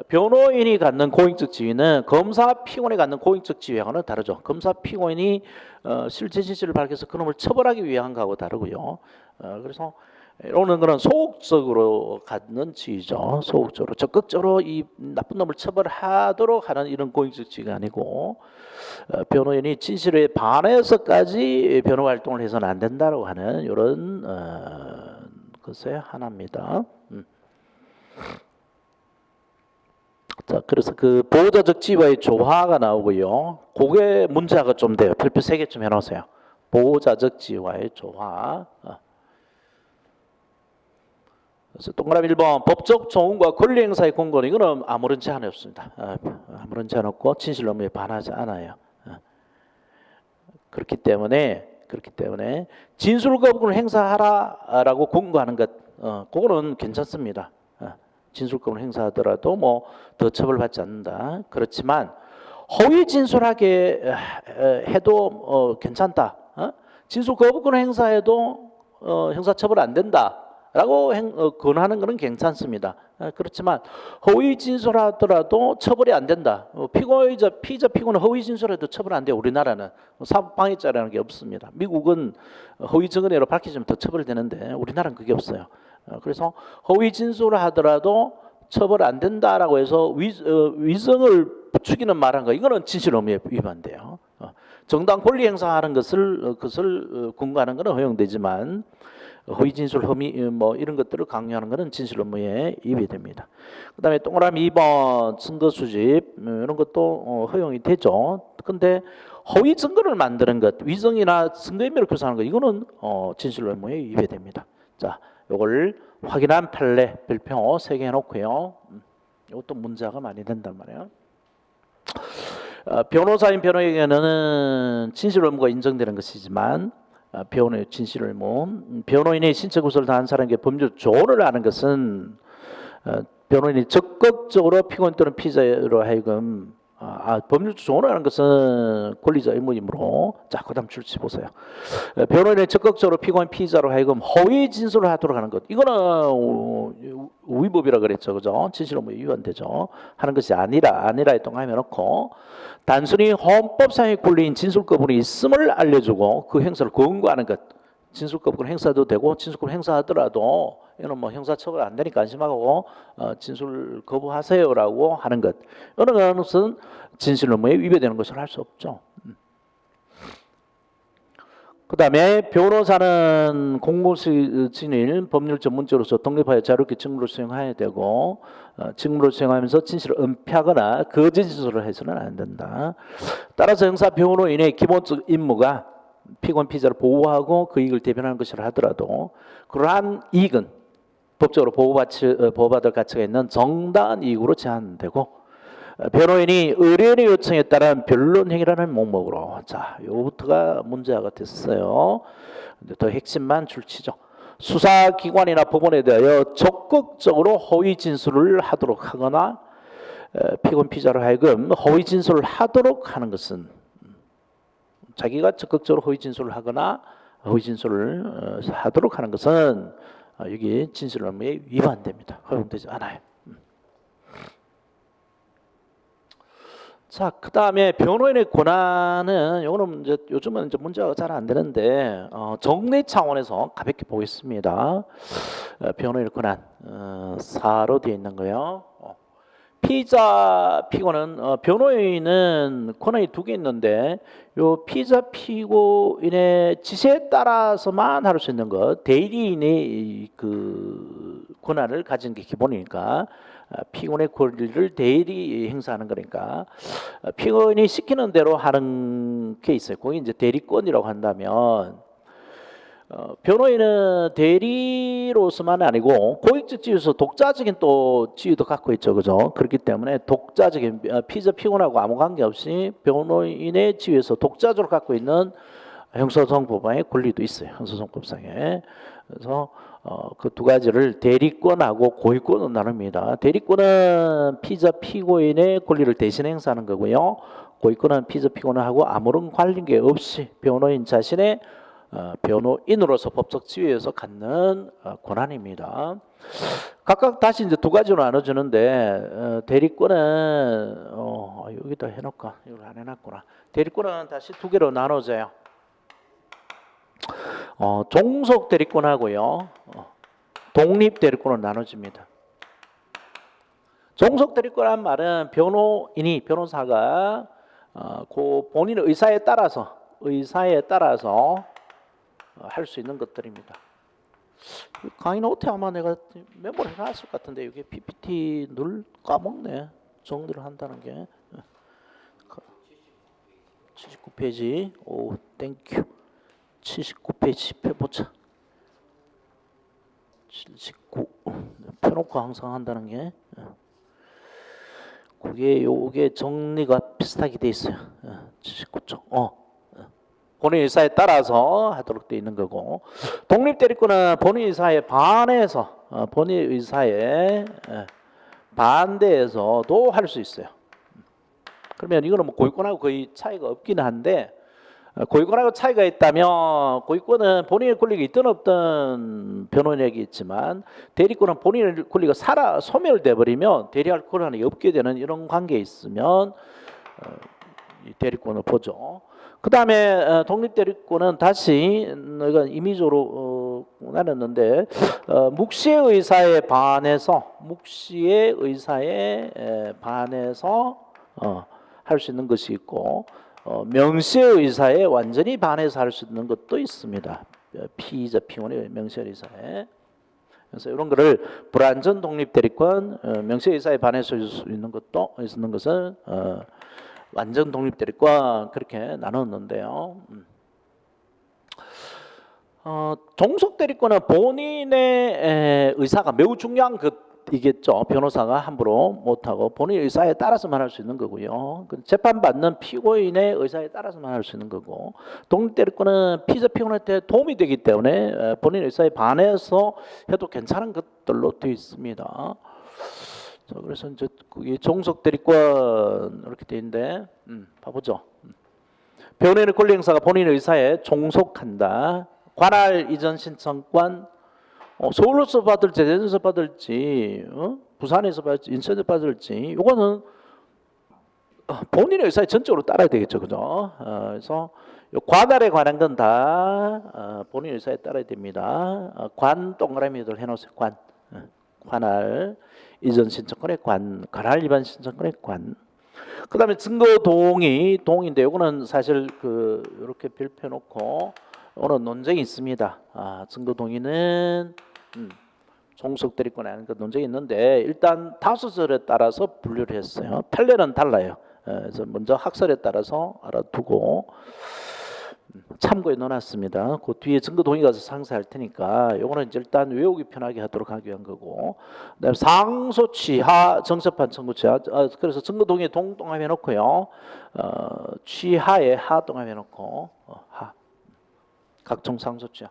변호인이 갖는 공익적 지위는 검사 피고인이 갖는 공익적 지위하고는 다르죠. 검사 피고인이 실제 진실을 밝혀서 그놈을 처벌하기 위한 거하고 다르고요. 그래서 이런 거는 소극적으로 갖는 지위죠. 소극적으로 적극적으로 이 나쁜 놈을 처벌하도록 하는 이런 공익적 지위가 아니고 변호인이 진실에 반해서까지 변호 활동을 해서는 안 된다고 하는 이런 것의 하나입니다. 자, 그래서 그 보호자적 지위와의 조화가 나오고요. 그게 문제가 좀 돼요. 별표 3개 좀 해놓으세요. 보호자적 지위와의 조화. 그래서 동그라미 1번 법적 조언과 권리 행사의 공고는 이거는 아무런 제한이 없습니다. 아무런 제한 없고 진실 의무에 반하지 않아요. 그렇기 때문에 진술 거부권을 행사하라라고 공고하는 것, 그거는 괜찮습니다. 진술권을 행사하더라도 뭐 더 처벌받지 않는다. 그렇지만 허위 진술하게 해도 괜찮다. 진술 거부권 행사해도 형사처벌 안 된다라고 권하는 것은 괜찮습니다. 그렇지만 허위 진술하더라도 처벌이 안 된다. 피의자 피고는 허위 진술해도 처벌 안 돼요. 우리나라는 사법방해죄라는 게 없습니다. 미국은 허위 증언으로 밝혀지면 더 처벌되는데 우리나라는 그게 없어요. 그래서 허위 진술을 하더라도 처벌 안 된다라고 해서 위증을 부추기는 말한 거 이거는 진실 의무에 위반돼요. 정당 권리 행사하는 그것을 권고하는 것은 허용되지만 허위 진술 혐의 뭐 이런 것들을 강요하는 것은 진실 의무에 위배됩니다. 그다음에 동그라미 2번 증거 수집 이런 것도 허용이 되죠. 근데 허위 증거를 만드는 것, 위증이나 증거 인멸을 교사하는 것 이거는 진실 의무에 위배됩니다. 자, 요걸 확인한 판례 별표 3개 해놓고요. 이것도 문제가 많이 된단 말이에요. 변호사인 변호인에게는 진실 의무가 인정되는 것이지만 변호의 진실 의무, 변호인의 신체 구설을 당한 사람에게 법률 조언을 하는 것은 변호인이 적극적으로 피고인 또는 피의자로 하여금 법률 조언을 하는 것은 권리자 의무이므로 자 그다음 줄치 보세요. 변호인이 적극적으로 피고인 피의자로 하여금 허위 진술을 하도록 하는 것 이거는 위법이라 그랬죠, 그죠? 진실 의무에 위반되죠. 하는 것이 아니라에 동함해 놓고 단순히 헌법상의 권리인 진술 거부는 있음을 알려주고 그 행사를 권고하는 것. 진술 거부권 행사도 되고 진술권 행사하더라도 이는 뭐 형사처벌 안 되니까 안심하고 진술 거부하세요라고 하는 것. 이런 것은 진실 의무에 위배되는 것을 할 수 없죠. 그다음에 변호사는 공무진일 법률 전문적으로서 독립하여 자유롭게 직무를 수행해야 되고 직무를 수행하면서 진실을 은폐하거나 거짓 진술을 해서는 안 된다. 따라서 형사 변호인의 기본적 임무가 피고인 피의자를 보호하고 그 이익을 대변하는 것이라 하더라도 그러한 이익은 법적으로 보호받을 가치가 있는 정당한 이익으로 제한되고 변호인이 의뢰인의 요청에 따른 변론 행위라는 목록으로 자, 요부터가 문제가 됐어요. 근데 더 핵심만 줄치죠. 수사기관이나 법원에 대하여 적극적으로 허위 진술을 하도록 하거나 피고인 피의자로 하여금 허위 진술을 하도록 하는 것은 자기가 적극적으로 허위 진술을 하거나 허위 진술을 하도록 하는 것은 여기 진실 의무에 위반됩니다. 허용되지 않아요. 자, 그 다음에 변호인의 권한은 이거는 이제 요즘은 이제 문제가 잘 안 되는데 정례 차원에서 가볍게 보겠습니다. 변호인의 권한 4로 되어 있는 거요. 피의자 피고는 변호인은 권한이 2개 있는데 요 피의자 피고인의 지시에 따라서만 할 수 있는 것 대리인의 그 권한을 가진 게 기본이니까 피고인의 권리를 대리 행사하는 거니까 피고인이 시키는 대로 하는 게 있어요. 그게 이제 대리권이라고 한다면 변호인은 대리로서만 아니고 고익적 지위에서 독자적인 또 지위도 갖고 있죠, 그죠? 그렇기 때문에 독자적인 피의자 피고인하고 아무 관계 없이 변호인의 지위에서 독자적으로 갖고 있는 형사소송법상의 권리도 있어요, 형사소송법상에. 그래서 그 두 가지를 대리권하고 고의권으로 나눕니다. 대리권은 피의자 피고인의 권리를 대신 행사하는 거고요. 고의권은 피의자 피고인하고 아무런 관계 없이 변호인 자신의 변호인으로서 법적 지위에서 갖는 권한입니다. 각각 다시 이제 두 가지로 나눠주는데 대리권은 여기다 해놓을까? 이걸 안 해놨구나. 대리권은 다시 두 개로 나눠져요. 종속 대리권하고요, 독립 대리권으로 나눠집니다. 종속 대리권이란 말은 변호사가 그 본인의 의사에 따라서 할 수 있는 것들입니다. 강의 노트에 아마 내가 메모를 해놨을 것 같은데 이게 PPT 늘 까먹네. 정리를 한다는 게. 79페이지. 오, 땡큐. 79페이지 펴보자. 79. 펴놓고 항상 한다는 게. 그게 요게 정리가 비슷하게 돼 있어요. 79쪽. 본인 의사에 따라서 하도록 돼 있는 거고, 독립 대리권은 본인 의사에 반대해서도 할 수 있어요. 그러면 이거는 뭐 고의권하고 거의 차이가 없긴 한데, 고의권하고 차이가 있다면 고의권은 본인의 권리가 있든 없든 변호인에게 있지만, 대리권은 본인의 권리가 소멸돼 버리면 대리할 권한이 없게 되는 이런 관계에 있으면 이 대리권을 보죠. 그 다음에 독립대리권은 다시 이건 임의적으로 나눴는데, 묵시의 의사에 반해서 할 수 있는 것이 있고, 명시의 의사에 완전히 반해서 할 수 있는 것도 있습니다. 피의자 피고인의 명시의 의사에. 그래서 이런 거를 불완전 독립대리권, 명시의 의사에 반해서 할 수 있는 것은 완전 독립 대리권, 그렇게 나눴는데요. 종속 대리권은 본인의 의사가 매우 중요한 것이겠죠. 변호사가 함부로 못하고 본인의 의사에 따라서만 할 수 있는 거고요. 재판받는 피고인의 의사에 따라서만 할 수 있는 거고, 독립 대리권은 피의자 피고인한테 도움이 되기 때문에 본인의 의사에 반해서 해도 괜찮은 것들로 되어 있습니다. 그래서 이제 그게 종속 대리권 이렇게 돼 있는데, 봐보죠. 변호인의 권리 행사가 본인의 의사에 종속한다. 관할 이전 신청권, 서울로서 받을지, 대전에서 받을지, 부산에서 받을지, 인천에서 받을지, 이거는 본인의 의사에 전적으로 따라야 되겠죠, 그죠? 그래서 관할에 관한 건 다 본인의 의사에 따라야 됩니다. 관 동그라미들 해놓으세요. 관할 이전 신청권의 관할 위반 신청권의 관. 그다음에 증거 동의인데 이거는 사실 이렇게 별표 놓고 오늘 논쟁이 있습니다. 증거 동의는 종속 대리권에 하는 그 논쟁이 있는데, 일단 다수설에 따라서 분류를 했어요. 판례는 달라요. 그래서 먼저 학설에 따라서 알아두고 참고해 놓았습니다. 그 뒤에 증거 동의가 상세할 테니까 요거는 이제 일단 외우기 편하게 하도록 하기 위한 거고, 그다음에 상소취하 정cep한 청구 취하, 그래서 증거 동의에 동동함해 놓고요, 취하에 하 동함해 놓고 하 각종 상소취하.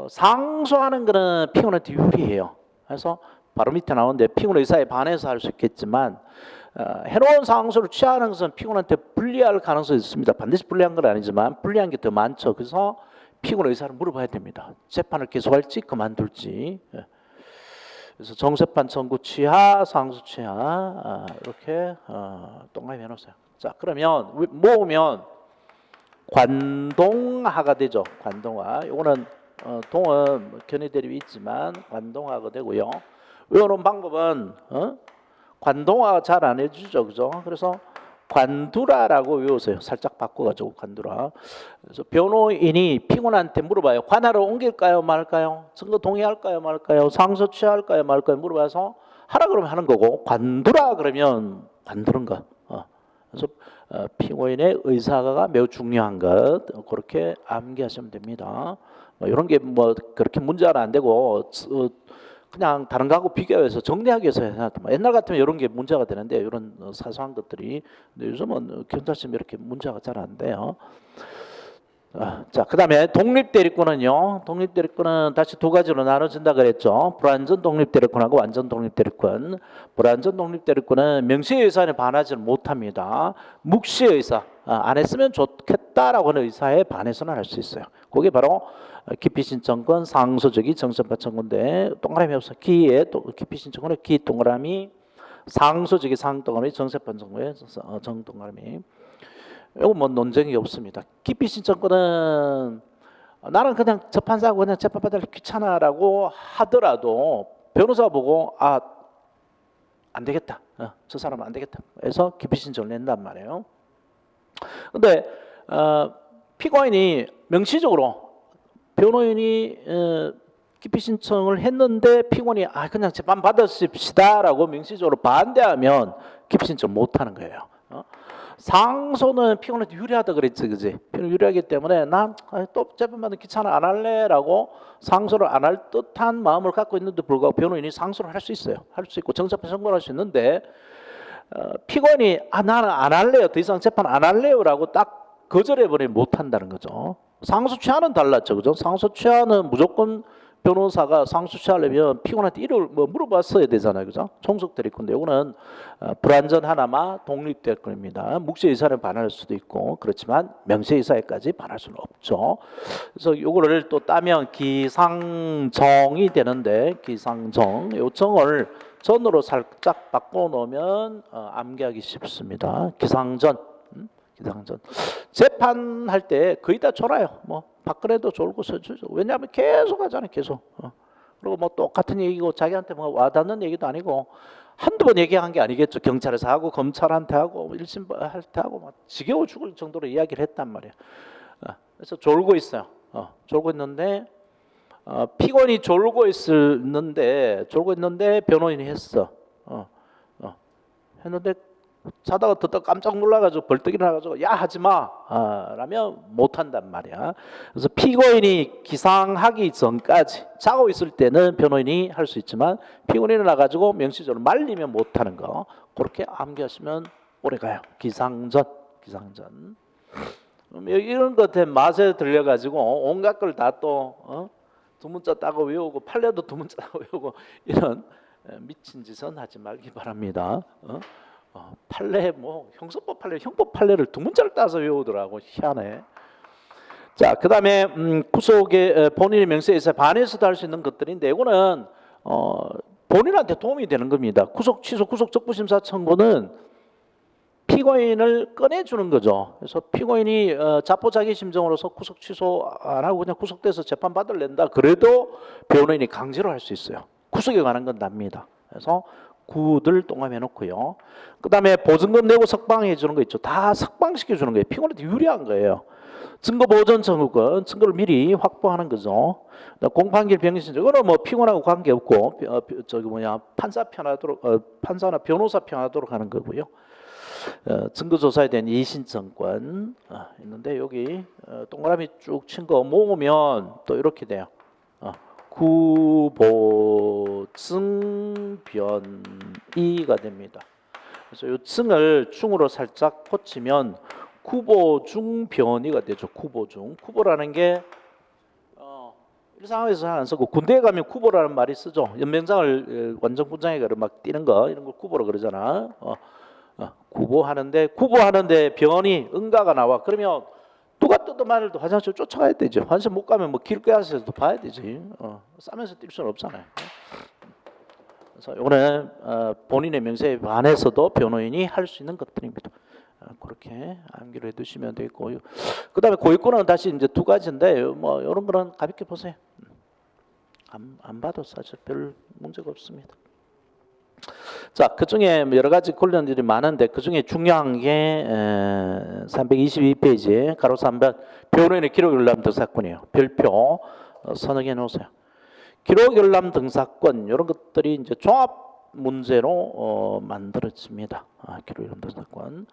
상소하는 거는 피고인한테 유리해요. 그래서 바로 밑에 나오는데 피고인 의사에 반해서 할 수 있겠지만, 해놓은 상소를 취하는 것은 피고인한테 불리할 가능성이 있습니다. 반드시 불리한 건 아니지만 불리한 게 더 많죠. 그래서 피고인 의사를 물어봐야 됩니다. 재판을 계속할지 그만둘지. 그래서 정재판 청구 취하, 상소 취하 이렇게 동그라미 해놓으세요. 자, 그러면 모으면 관동하가 되죠. 관동하. 이거는 동은 견해 대립이 있지만 관동하가 되고요. 외우는 방법은 관동화가 잘 안 해주죠, 그죠? 그래서 관두라라고 외우세요. 살짝 바꿔가지고 관두라. 그래서 변호인이 피고인한테 물어봐요. 관할을 옮길까요, 말까요? 증거 동의할까요, 말까요? 상소 취할까요, 말까요? 물어봐서 하라 그러면 하는 거고, 관두라 그러면 관두는 거. 그래서 피고인의 의사가 매우 중요한 것, 그렇게 암기하시면 됩니다. 이런 게 뭐 그렇게 문제는 안 되고, 그냥 다른 거하고 비교해서 정리하기 위해서 해놨더만, 옛날 같으면 이런 게 문제가 되는데, 이런 사소한 것들이. 근데 요즘은 경찰시험 이렇게 문제가 잘 안 돼요. 자, 그다음에 독립대리권은요. 독립대리권은 다시 두 가지로 나눠진다 그랬죠. 불완전 독립대리권하고 완전 독립대리권. 불완전 독립대리권은 명시의사에 반하지는 못합니다. 묵시의사, 안 했으면 좋겠다라고 하는 의사에 반해서는 할 수 있어요. 그게 바로 기피신청권, 상소적이 정sen파청권인데 동그라미 없어. 기에 기피신청권의 기 동그라미, 상소적이 상동그라미, 정sen파청권의 정동그라미. 이거 뭐 논쟁이 없습니다. 기피신청권은 나는 그냥 재판사하고 그냥 재판받을 귀찮아라고 하더라도 변호사 보고 안 되겠다. 저 사람은 안 되겠다. 그래서 기피신청을 낸단 말이에요. 근데 피고인이 명시적으로 변호인이 기피신청을 했는데 피고인이 그냥 재판 받으십시다라고 명시적으로 반대하면 기피신청 못하는 거예요. 상소는 피고인한테 유리하다 그랬지, 그지? 피고인 유리하기 때문에 난 또 재판받는 귀찮아 안 할래라고 상소를 안 할 듯한 마음을 갖고 있는데 불구하고 변호인이 상소를 할 수 있어요. 할 수 있고 정사판 선고할 수 있는데 피고인이 나는 안 할래요, 더 이상 재판 안 할래요라고 딱 거절해 버리면 못 한다는 거죠. 상소 취하는 달랐죠, 그죠? 상소 취하는 무조건 변호사가 상소 취하려면 피고인한테 이를 물어봤어야 되잖아요, 그죠? 총속대리권인데 이거는 불완전 하나마 독립대리권입니다. 묵시의사는 반할 수도 있고 그렇지만 명시의사에까지 반할 수는 없죠. 그래서 이거를 또 따면 기상정이 되는데 기상정, 이 정을 전으로 살짝 바꿔놓으면 암기하기 쉽습니다. 기상전. 기상전. 재판할 때 거의 다 졸아요. 뭐 박근혜도 졸고 서주죠. 왜냐하면 계속 하잖아요. 계속. 그리고 뭐 똑같은 얘기고 자기한테 뭐 와닿는 얘기도 아니고 한두 번 얘기한 게 아니겠죠. 경찰에서 하고 검찰한테 하고 1심 할 때 하고 막 지겨워 죽을 정도로 이야기를 했단 말이에요. 그래서 졸고 있어요. 졸고 있는데 피고인이 졸고 있는데 변호인이 했어. 했는데 자다가 듣다 깜짝 놀라가지고 벌떡 일어나가지고 야 하지마 라면 못한단 말이야. 그래서 피고인이 기상하기 전까지 자고 있을 때는 변호인이 할 수 있지만 피고인이 일어나가지고 명시적으로 말리면 못하는 거 그렇게 암기하시면 오래가요. 기상전. 이런 것에 맛에 들려가지고 온갖 걸 다 또 두 문자 따고 외우고 판례도 두 문자 따고 외우고 이런 미친 짓은 하지 말기 바랍니다. 판례 뭐 형사법 판례, 형법 판례를 두 문자를 따서 외우더라고. 희한해. 자, 그다음에 구속의 본인의 명세에서 반해서도 할 수 있는 것들인데 이거는 본인한테 도움이 되는 겁니다. 구속 취소, 구속 적부심사 청구는 피고인을 꺼내주는 거죠. 그래서 피고인이 자포자기심정으로서 구속 취소 안 하고 그냥 구속돼서 재판 받을랜다. 그래도 변호인이 강제로 할 수 있어요. 구속에 관한 건 납니다. 그래서 구들 동감해 놓고요. 그다음에 보증금 내고 석방해 주는 거 있죠. 다 석방시켜 주는 거예요. 피고인한테 유리한 거예요. 증거 보전 청구권, 증거를 미리 확보하는 거죠. 공판기일 병신적, 이거는 뭐 피고인하고 관계 없고 판사 편하도록 판사나 변호사 편하도록 하는 거고요. 증거조사에 대한 이의신청권 있는데 여기 동그라미 쭉 친 거 모으면 또 이렇게 돼요. 구보증변이가 됩니다. 그래서 이 증을 중으로 살짝 고치면 구보중변이가 되죠. 구보중. 구보라는 게 일상에서 잘 안 쓰고 군대에 가면 구보라는 말이 쓰죠. 연명장을 완전군장에 가서 막 뛰는 거 이런 걸 구보라 그러잖아. 구보하는데 변이 응가가 나와. 그러면 누가 뜯든 말해도 화장실 쫓아가야 되죠. 화장실 못 가면 뭐 길가에서도 봐야 되지. 싸면서 뛸 수는 없잖아요. 그래서 이거는 본인의 명세에 반해서도 변호인이 할 수 있는 것들입니다. 그렇게 암기를 해두시면 되고, 그다음에 고의권은 다시 이제 두 가지인데 뭐 이런 거는 가볍게 보세요. 안 봐도 사실 별 문제가 없습니다. 자, 그 중에 여러 가지 권리들이 많은데 그 중에 중요한 게 322페이지 가로 3번 변호인의 기록열람 등사권이에요. 별표 선정해 놓으세요. 기록열람 등사권 이런 것들이 이제 종합 문제로 만들어집니다. 기록열람 등사권.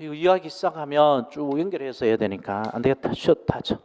이거 이야기 시작하면 쭉 연결해서 해야 되니까 안 되겠다. 쉬었다 하죠.